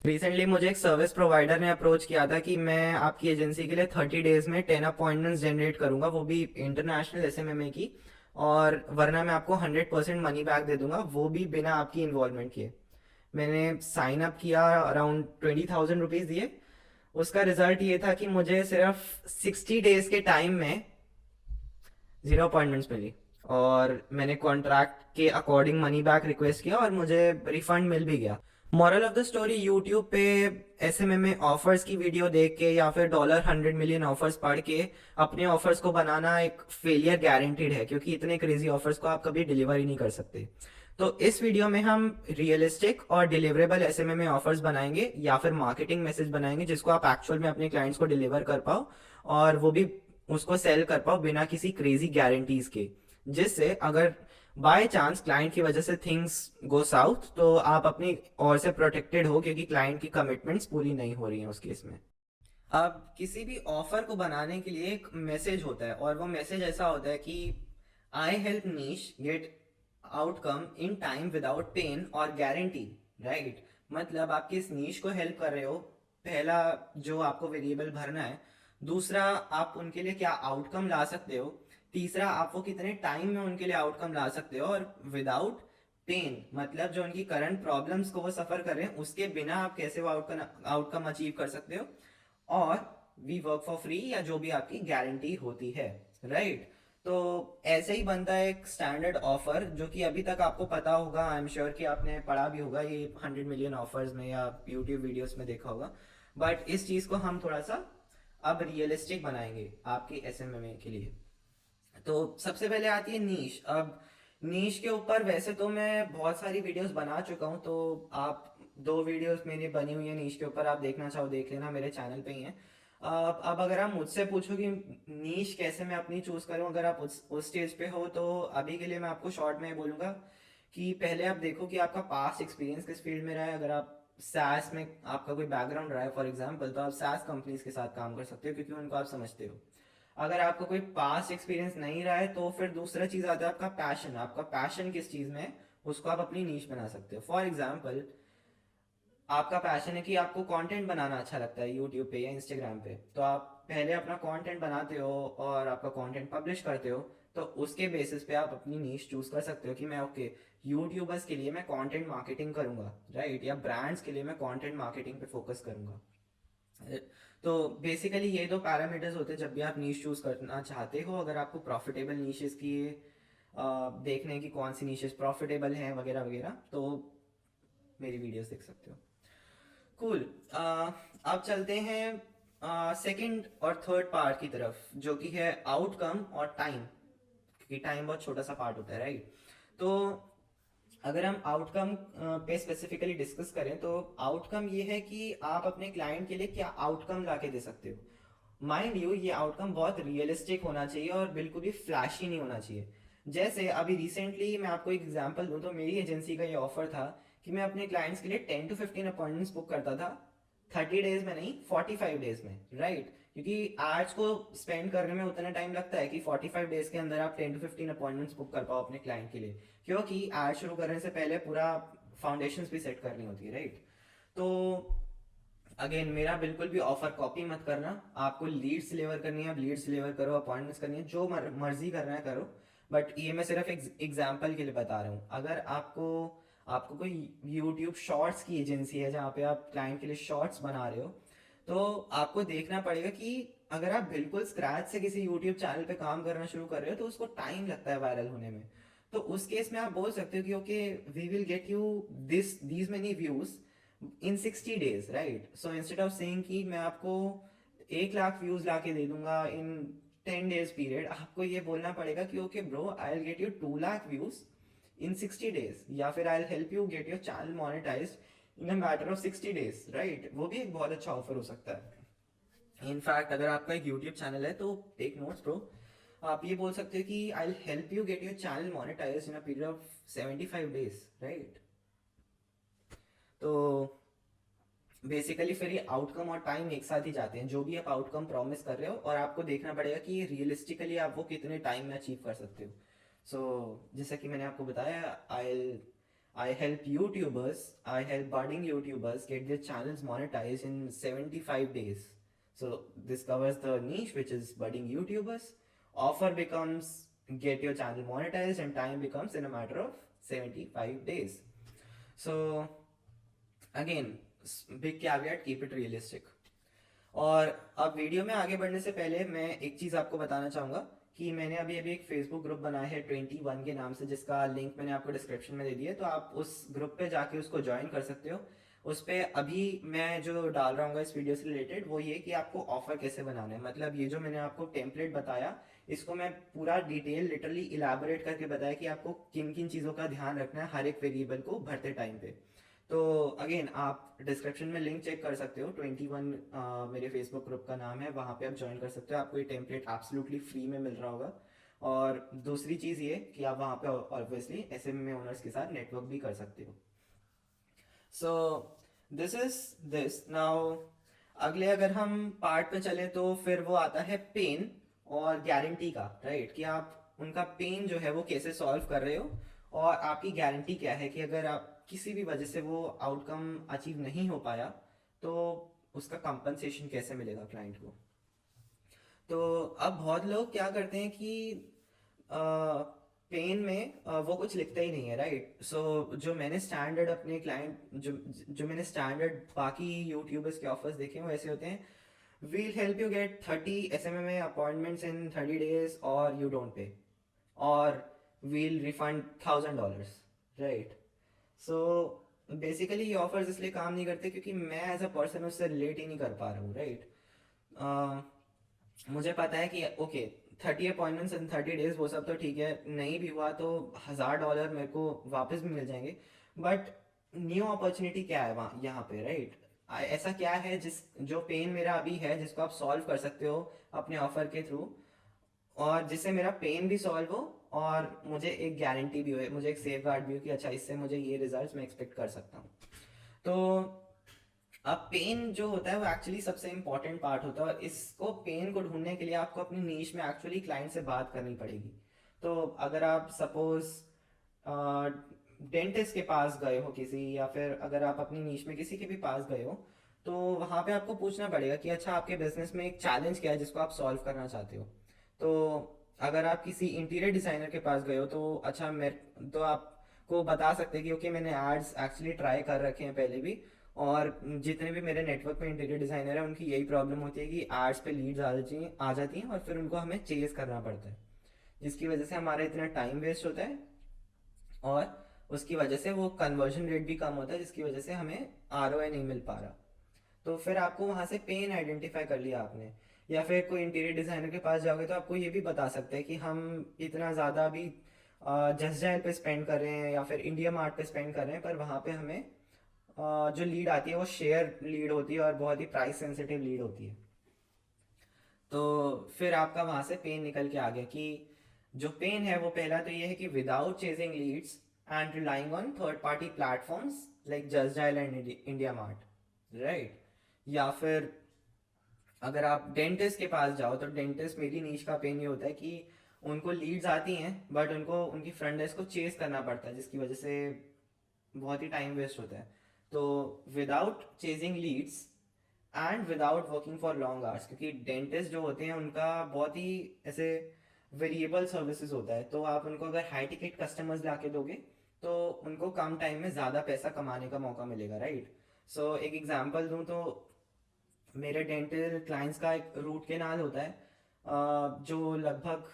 Recently मुझे एक service provider ने अप्रोच किया था कि मैं आपकी एजेंसी के लिए 30 डेज में 10 अपॉइंटमेंट्स जनरेट करूंगा, वो भी इंटरनेशनल एसएमएमए की। और वरना मैं आपको 100% मनी बैक दे दूंगा, वो भी बिना आपकी इन्वॉल्वमेंट किए। मैंने साइन अप किया, अराउंड 20,000 रुपीज़ दिए। उसका रिजल्ट ये था कि मुझे सिर्फ 60 डेज के टाइम में 0 अपॉइंटमेंट्स मिली। और मैंने कॉन्ट्रैक्ट के अकॉर्डिंग मनी बैक रिक्वेस्ट किया और मुझे रिफंड मिल भी गया। Moral of the story, YouTube पे एसएमएम ऑफर्स की वीडियो देख के या फिर $100 मिलियन ऑफर्स पढ़ के अपने ऑफर्स को बनाना एक फेलियर गारंटीड है, क्योंकि इतने क्रेजी ऑफर्स को आप कभी डिलीवर ही नहीं कर सकते। तो इस वीडियो में हम रियलिस्टिक और डिलीवरेबल एसएमएम ऑफर्स बनाएंगे या फिर मार्केटिंग मैसेज बनाएंगे जिसको आप एक्चुअल में अपने क्लाइंट्स को डिलीवर कर पाओ, और वो भी उसको सेल कर पाओ बिना किसी क्रेजी गारंटीज के। जिससे अगर बाय चांस क्लाइंट की वजह से थिंग्स गो साउथ तो आप अपनी ओर से प्रोटेक्टेड हो, क्योंकि क्लाइंट की कमिटमेंट्स पूरी नहीं हो रही हैं उस केस में। अब किसी भी ऑफर को बनाने के लिए एक मैसेज होता है, और वो मैसेज ऐसा होता है कि I help niche get outcome in time without pain और गारंटी। राइट, मतलब आप किस नीश को हेल्प कर रहे हो, पहला जो आपको वेरिएबल भरना है। दूसरा, आप उनके लिए क्या आउटकम ला सकते हो। तीसरा, आप वो कितने टाइम में उनके लिए आउटकम ला सकते हो, और विदाउट पेन मतलब जो उनकी करंट प्रॉब्लम्स को वो सफर कर रहे हैं उसके बिना आप कैसे वो आउटकम आउटकम अचीव कर सकते हो। और वी वर्क फॉर फ्री या जो भी आपकी गारंटी होती है। राइट, तो ऐसे ही बनता है एक स्टैंडर्ड ऑफर, जो कि अभी तक आपको पता होगा। आई एम श्योर कि आपने पढ़ा भी होगा ये 100 मिलियन ऑफर्स में या यूट्यूब वीडियोस में देखा होगा। बट इस चीज को हम थोड़ा सा अब रियलिस्टिक बनाएंगे आपके एसएमएम के लिए। तो सबसे पहले आती है नीश। अब नीश के ऊपर वैसे तो मैं बहुत सारी वीडियोस बना चुका हूँ, तो आप दो वीडियोस मेरी बनी हुई है नीश के ऊपर, आप देखना चाहो देख लेना, मेरे चैनल पे ही है। अब अगर आप मुझसे पूछो कि नीश कैसे मैं अपनी चूज करूँ, अगर आप उस स्टेज पे हो, तो अभी के लिए मैं आपको शॉर्ट में बोलूंगा कि पहले आप देखो कि आपका पास्ट एक्सपीरियंस किस फील्ड में रहा है। अगर आप SaaS में आपका कोई बैकग्राउंड रहा है फॉर एग्जांपल, तो आप SaaS कंपनीज के साथ काम कर सकते हो, क्योंकि उनको आप समझते हो। अगर आपका कोई पास्ट एक्सपीरियंस नहीं रहा है तो फिर दूसरा चीज आता है आपका पैशन। आपका पैशन किस चीज में है, उसको आप अपनी नीश बना सकते हो। फॉर एग्जाम्पल, आपका पैशन है कि आपको कंटेंट बनाना अच्छा लगता है यूट्यूब पे या इंस्टाग्राम पे, तो आप पहले अपना कंटेंट बनाते हो और आपका कंटेंट पब्लिश करते हो। तो उसके बेसिस पे आप अपनी नीश चूज कर सकते हो कि मैं ओके, यूट्यूबर्स के लिए मैं कंटेंट मार्केटिंग करूंगा, राइट, या ब्रांड्स के लिए मैं कंटेंट मार्केटिंग पे फोकस करूंगा। तो बेसिकली ये दो पैरामीटर्स होते हैं जब भी आप नीश चूज करना चाहते हो। अगर आपको प्रॉफिटेबल नीशेस की देखने की कौन सी नीशेस प्रॉफिटेबल हैं वगैरह वगैरह, तो मेरी वीडियोस देख सकते हो। कूल। अब चलते हैं सेकंड और थर्ड पार्ट की तरफ, जो कि है आउटकम और टाइम, क्योंकि टाइम बहुत छोटा सा पार्ट होता है, राइट। तो अगर हम आउटकम पे स्पेसिफिकली डिस्कस करें, तो आउटकम ये है कि आप अपने क्लाइंट के लिए क्या आउटकम ला के दे सकते हो। माइंड यू, ये आउटकम बहुत रियलिस्टिक होना चाहिए और बिल्कुल भी फ्लैशी नहीं होना चाहिए। जैसे अभी रिसेंटली मैं आपको एक एग्जांपल दूं, तो मेरी एजेंसी का ये ऑफर था कि मैं अपने क्लाइंट्स के लिए 10 to 15 अपॉइंटमेंट्स बुक करता था, 30 डेज में नहीं, 45 डेज में। राइट, क्योंकि एड्स को स्पेंड करने में उतना टाइम लगता है कि 45 डेज के अंदर आप 10 to 15 अपॉइंटमेंट्स बुक कर पाओ अपने क्लाइंट के लिए, क्योंकि एड शुरू करने से पहले पूरा फाउंडेशन भी सेट करनी होती है, राइट। तो अगेन, मेरा बिल्कुल भी ऑफर कॉपी मत करना। आपको लीड्स डिलीवर करनी है, आप लीड्स डिलीवर करो, अपॉइंटमेंट्स करनी है, जो मर्जी करना है करो। बट ये मैं सिर्फ एक एग्जाम्पल के लिए बता रहा हूँ। अगर आपको आपको कोई यूट्यूब शॉर्ट्स की एजेंसी है जहाँ पे आप क्लाइंट के लिए शॉर्ट्स बना रहे हो, तो आपको देखना पड़ेगा कि अगर आप बिल्कुल स्क्रैच से किसी यूट्यूब चैनल पे काम करना शुरू कर रहे हो तो उसको टाइम लगता है वायरल होने में। तो उस केस में आप बोल सकते हो कि okay, we will get you these many views in 60 days, right. So instead of saying कि मैं आपको 1 लाख व्यूज ला के दे दूंगा इन 10 डेज पीरियड, आपको ये बोलना पड़ेगा कि okay bro, I will get you 2 lakh views in 60 days, या फिर I will help you get your channel monetize in a matter of 60 days. Right, वो भी एक बहुत अच्छा ऑफर हो सकता है। इनफैक्ट अगर आपका एक यूट्यूब चैनल है तो टेक नोट्स ब्रो, आप ये बोल सकते हो कि I will help you get your channel monetize in a period of 75 days, right. तो बेसिकली फिर ये आउटकम और टाइम एक साथ ही जाते हैं, जो भी आप आउटकम प्रॉमिस कर रहे हो, और आपको देखना पड़ेगा कि रियलिस्टिकली आप वो कितने टाइम में अचीव कर सकते हो। सो जैसा कि मैंने आपको बताया, आई I help YouTubers, I help budding YouTubers get their channels monetized in 75 days. So this covers the niche, which is budding YouTubers. Offer becomes get your channel monetized, and time becomes in a matter of 75 days. So again, big caveat, keep it realistic. और अब video में आगे बढ़ने से पहले मैं एक चीज़ आपको बताना चाहूँगा कि मैंने अभी अभी एक फेसबुक ग्रुप बनाया है 21 के नाम से, जिसका लिंक मैंने आपको डिस्क्रिप्शन में दे दिया है, तो आप उस ग्रुप पे जाके उसको ज्वाइन कर सकते हो। उस पे अभी मैं जो डाल रहा हूँ इस वीडियो से रिलेटेड वो ये कि आपको ऑफर कैसे बनाना है। मतलब ये जो मैंने आपको टेम्पलेट बताया, इसको मैं पूरा डिटेल लिटरली इलाबोरेट करके बताया कि आपको किन किन चीज़ों का ध्यान रखना है हर एक वेरिएबल को भरते टाइम पे। तो अगेन आप डिस्क्रिप्शन में लिंक चेक कर सकते हो, 21 मेरे फेसबुक ग्रुप का नाम है, वहाँ पे आप ज्वाइन कर सकते हो। आपको ये टेम्पलेट एब्सोल्युटली फ्री में मिल रहा होगा। और दूसरी चीज़ ये कि आप वहाँ पे ऑब्वियसली एसएमएम ओनर्स के साथ नेटवर्क भी कर सकते हो। सो दिस इज दिस नाउ। अगले अगर हम पार्ट पे चले तो फिर वो आता है पेन और गारंटी का, राइट? कि आप उनका पेन जो है वो कैसे सॉल्व कर रहे हो, और आपकी गारंटी क्या है कि अगर आप किसी भी वजह से वो आउटकम अचीव नहीं हो पाया तो उसका कंपनसेशन कैसे मिलेगा क्लाइंट को। तो अब बहुत लोग क्या करते हैं कि पेन में वो कुछ लिखता ही नहीं है, राइट? सो जो मैंने स्टैंडर्ड अपने क्लाइंट जो मैंने स्टैंडर्ड बाकी यूट्यूबर्स के ऑफर्स देखे हैं वो ऐसे होते हैं: we'll help you get 30 SMM appointments in 30 days और यू डोंट पे, और we'll refund $1000, right? So basically ये ऑफर्स इसलिए काम नहीं करते क्योंकि मैं एज अ पर्सन उससे रिलेट ही नहीं कर पा रहा हूँ, राइट? मुझे पता है कि ओके 30 अपॉइंटमेंट्स इन 30 डेज वो सब तो ठीक है, नहीं भी हुआ तो $1000 मेरे को वापस भी मिल जाएंगे, बट न्यू अपॉर्चुनिटी क्या है वहाँ यहाँ पे, राइट? ऐसा क्या है जिस जो पेन मेरा अभी है जिसको आप सॉल्व कर सकते हो अपने ऑफर के थ्रू, और जिससे मेरा पेन भी सॉल्व हो और मुझे एक गारंटी भी हो, मुझे एक सेफ गार्ड भी हो कि अच्छा इससे मुझे ये रिजल्ट्स मैं एक्सपेक्ट कर सकता हूँ। तो अब पेन जो होता है वो एक्चुअली सबसे इंपॉर्टेंट पार्ट होता है, और इसको पेन को ढूंढने के लिए आपको अपनी नीश में एक्चुअली क्लाइंट से बात करनी पड़ेगी। तो अगर आप सपोज डेंटिस्ट के पास गए हो किसी, या फिर अगर आप अपनी नीश में किसी के भी पास गए हो, तो वहाँ पे आपको पूछना पड़ेगा कि अच्छा आपके बिजनेस में एक चैलेंज क्या है जिसको आप सॉल्व करना चाहते हो। तो अगर आप किसी इंटीरियर डिजाइनर के पास गए हो तो अच्छा मेरे तो आपको बता सकते हैं कि ओके मैंने एड्स एक्चुअली ट्राई कर रखे हैं पहले भी, और जितने भी मेरे नेटवर्क में इंटीरियर डिजाइनर है उनकी यही प्रॉब्लम होती है कि एड्स पे लीड्स आ जाती हैं और फिर उनको हमें चेज करना पड़ता है, जिसकी वजह से हमारा इतना टाइम वेस्ट होता है, और उसकी वजह से वो कन्वर्जन रेट भी कम होता है, जिसकी वजह से हमें आरओआई नहीं मिल पा रहा। तो फिर आपको वहां से पेन आइडेंटिफाई कर लिया आपने, या फिर कोई इंटीरियर डिजाइनर के पास जाओगे तो आपको ये भी बता सकते हैं कि हम इतना ज़्यादा अभी जस्ट डायल पे स्पेंड कर रहे हैं या फिर इंडिया मार्ट पे स्पेंड कर रहे हैं, पर वहाँ पे हमें जो लीड आती है वो शेयर लीड होती है और बहुत ही प्राइस सेंसिटिव लीड होती है। तो फिर आपका वहाँ से पेन निकल के आ गया कि जो पेन है वो पहला तो ये है कि without chasing Leeds and relying on third party platforms like just dial and India mart, right? या फिर अगर आप डेंटिस्ट के पास जाओ तो डेंटिस्ट मेरी नीश का पेन ये होता है कि उनको लीड्स आती हैं बट उनको उनकी फ्रंट डेस्क को चेस करना पड़ता है, जिसकी वजह से बहुत ही टाइम वेस्ट होता है। तो without chasing Leeds and without working for long hours, क्योंकि डेंटिस्ट जो होते हैं उनका बहुत ही ऐसे वेरिएबल सर्विसेज होता है, तो आप उनको अगर हाई टिकट कस्टमर्स लाके दोगे तो उनको कम टाइम में ज़्यादा पैसा कमाने का मौका मिलेगा, राइट? सो एक एग्जांपल दूं तो मेरे डेंटल क्लाइंट्स का एक रूट केनाल होता है जो लगभग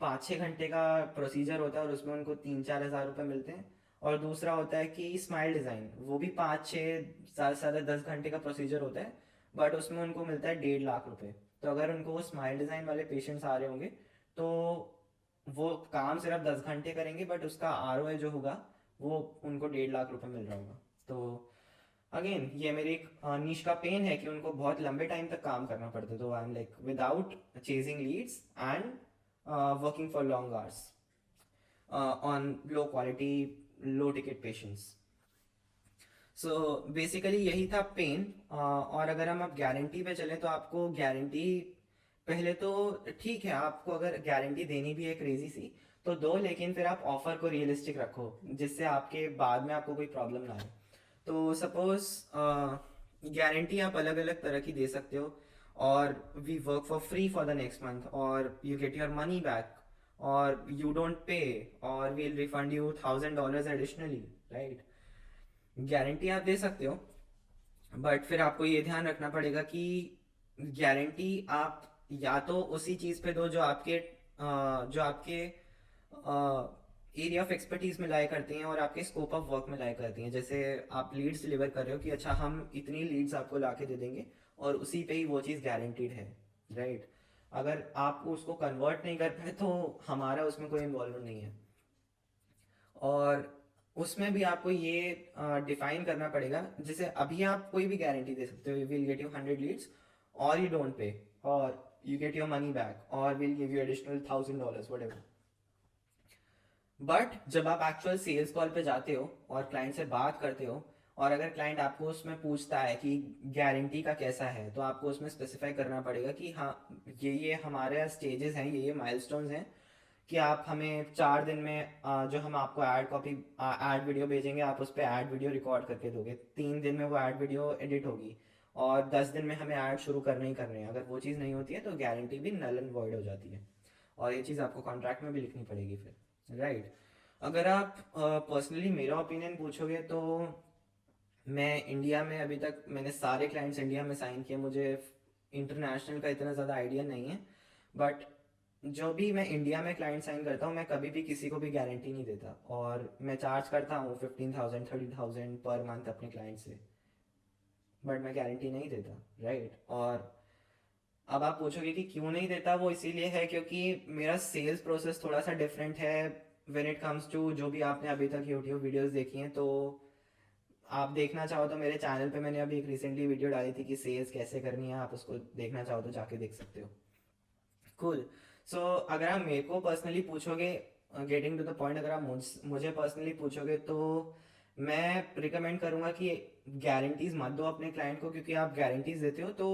5-6 घंटे का प्रोसीजर होता है और उसमें उनको 3-4 हज़ार रुपये मिलते हैं। और दूसरा होता है कि स्माइल डिज़ाइन, वो भी 5-6 ज़्यादा से ज़्यादा 10 घंटे का प्रोसीजर होता है, बट उसमें उनको मिलता है 1.5 लाख रुपए। तो अगर उनको वो स्माइल डिज़ाइन वाले पेशेंट्स आ रहे होंगे तो वो काम सिर्फ 10 घंटे करेंगे, बट उसका आरओआई जो होगा वो उनको 1.5 लाख रुपए मिल रहा होगा। तो अगेन ये मेरी एक नीश का पेन है कि उनको बहुत लंबे टाइम तक काम करना पड़ता है। तो I am like without chasing Leeds and working for long hours on low quality low ticket patients. So basically यही था पेन। और अगर हम अब गारंटी पे चलें तो आपको गारंटी पहले तो ठीक है, आपको अगर गारंटी देनी भी है क्रेजी सी, तो दो, लेकिन फिर आप ऑफर को रियलिस्टिक रखो जिससे आपके बाद में आपको कोई प्रॉब्लम ना आए। तो सपोज गारंटी आप अलग अलग तरह की दे सकते हो, और we work for free for the next month, और you get your money back, और यू डोंट पे, और we'll refund you $1000 additionally, right. Guarantee आप दे सकते हो, बट फिर आपको ये ध्यान रखना पड़ेगा कि गारंटी आप या तो उसी चीज़ पे दो जो आपके एरिया ऑफ एक्सपर्टीज में लाया करती हैं और आपके स्कोप ऑफ वर्क में लाया करती हैं। जैसे आप लीड्स डिलीवर कर रहे हो कि अच्छा हम इतनी लीड्स आपको ला के दे देंगे, और उसी पे ही वो चीज़ गारंटीड है, राइट। अगर आप उसको कन्वर्ट नहीं कर पाए तो हमारा उसमें कोई इन्वॉल्वमेंट नहीं है। और उसमें भी आपको ये डिफाइन करना पड़ेगा, जैसे अभी आप कोई भी गारंटी दे सकते हो, विल गेट यू 100 लीड्स, और यू डोंट पे, और you get your money back, और will give you additional $1000, whatever. But जब आप एक्चुअल सेल्स कॉल पे जाते हो और क्लाइंट से बात करते हो, और अगर क्लाइंट आपको उसमें पूछता है कि गारंटी का कैसा है, तो आपको उसमें स्पेसिफाई करना पड़ेगा कि हाँ, ये हमारे स्टेजेस हैं, ये माइलस्टोन्स हैं, कि आप हमें 4 दिन में जो हम आपको ऐड वीडियो भेजेंगे, आप उस पर ऐड वीडियो रिकॉर्ड करके दोगे, 3 दिन में वो ऐड वीडियो एडिट होगी, और 10 दिन में हमें ऐड शुरू करने ही करने हैं। अगर वो चीज़ नहीं होती है तो गारंटी भी नल एंड वॉइड हो जाती है, और ये चीज़ आपको कॉन्ट्रैक्ट में भी लिखनी पड़ेगी फिर, राइट। अगर आप पर्सनली मेरा ओपिनियन पूछोगे तो मैं इंडिया में अभी तक मैंने सारे क्लाइंट्स इंडिया में साइन किए, मुझे इंटरनेशनल का इतना ज़्यादा आइडिया नहीं है, बट जो भी मैं इंडिया में क्लाइंट साइन करता हूँ, मैं कभी भी किसी को भी गारंटी नहीं देता, और मैं चार्ज करता हूँ 15,000 30,000 पर मंथ अपने क्लाइंट से, बट मैं गारंटी नहीं देता, राइट। और अब आप पूछोगे कि क्यों नहीं देता, वो इसीलिए है क्योंकि मेरा सेल्स प्रोसेस थोड़ा सा डिफरेंट है व्हेन इट कम्स टू जो भी आपने अभी तक यूट्यूब वीडियोस देखी हैं। तो आप देखना चाहो तो मेरे चैनल पे मैंने अभी एक रिसेंटली वीडियो डाली थी कि सेल्स कैसे करनी है, आप उसको देखना चाहो तो जाके देख सकते हो। कूल। सो अगर आप मेरे को पर्सनली पूछोगे, गेटिंग टू द पॉइंट, अगर आप मुझे पर्सनली पूछोगे तो मैं रिकमेंड करूंगा कि गारंटीज मत दो अपने क्लाइंट को, क्योंकि आप गारंटीज देते हो तो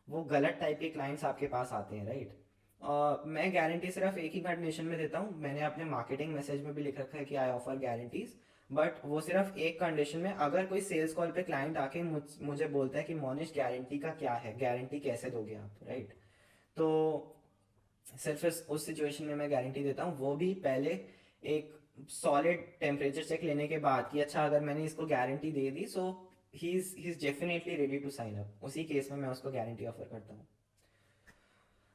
वो गलत टाइप के क्लाइंट्स आपके पास आते हैं, राइट। मैं गारंटी सिर्फ एक ही कंडीशन में देता हूँ, मैंने अपने मार्केटिंग मैसेज में भी लिख रखा है कि आई ऑफर गारंटीज, बट वो सिर्फ एक कंडीशन में, अगर कोई सेल्स कॉल पे क्लाइंट आके मुझे बोलता है कि मोनिश गारंटी का क्या है, गारंटी कैसे दोगे आप, राइट। तो सिर्फ उस सिचुएशन में मैं गारंटी देता हूँ, वो भी पहले एक सॉलिड टेम्परेचर चेक लेने के बाद कि अच्छा अगर मैंने इसको गारंटी दे दी so he is definitely ready to sign up, उसी केस में मैं उसको गारंटी ऑफर करता हूँ।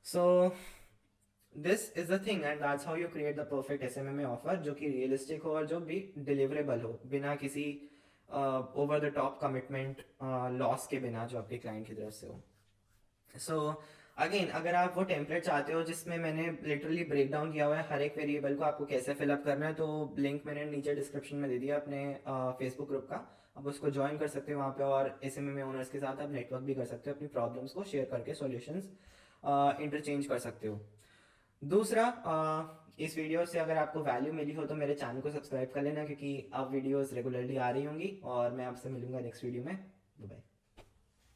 So this is the thing, and that's how you create the perfect SMMA offer, जो कि रियलिस्टिक हो और जो भी डिलीवरेबल हो, बिना किसी over the top commitment loss के बिना, जो आपके क्लाइंट की तरफ से हो। सो अगेन, अगर आप वो टेम्पलेट चाहते हो जिसमें मैंने लिटरली ब्रेक डाउन किया हुआ है हर एक वेरिएबल को आपको कैसे फिलअप करना है, तो लिंक मैंने नीचे डिस्क्रिप्शन में दे दिया अपने फेसबुक ग्रुप का, आप उसको ज्वाइन कर सकते हो वहाँ पे, और एसएमएमए ओनर्स के साथ आप नेटवर्क भी कर सकते हो, अपनी प्रॉब्लम्स को शेयर करके सॉल्यूशंस इंटरचेंज कर सकते हो। दूसरा, इस वीडियो से अगर आपको वैल्यू मिली हो तो मेरे चैनल को सब्सक्राइब कर लेना, क्योंकि अब वीडियोस रेगुलरली आ रही होंगी, और मैं आपसे मिलूंगा नेक्स्ट वीडियो में। बाय।